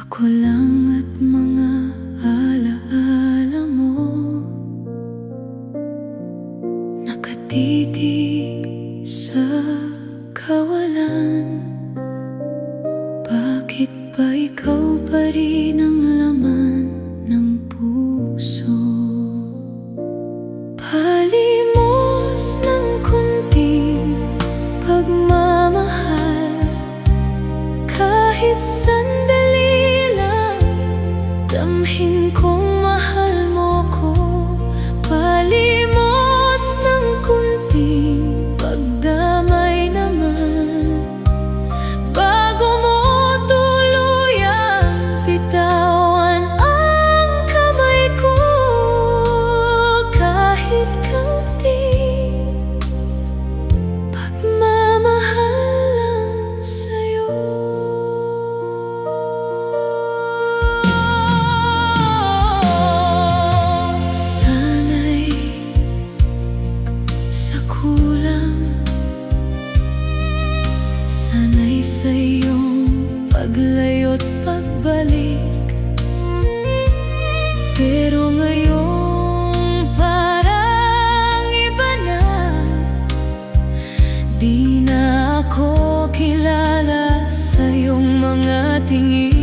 Ako lang at mga alaala mo, nakatitig sa kawalan. Bakit ba ikaw pa rin ang laman ng puso? Palimos ng kunting pagmamahal, kahit sandali lang, damhin kong mahal mo ko. Palimos ng kunting pagdamay naman, bago mo tuluyang bitawan ang kamay ko. Kahit kaunting pagmamahal lang sa'yo. Sana'y sa kulang, sana'y sa iyong paglayo't pagbalik, pero ngayon parang iba na. Di na ako kilala sa iyong mga tingin.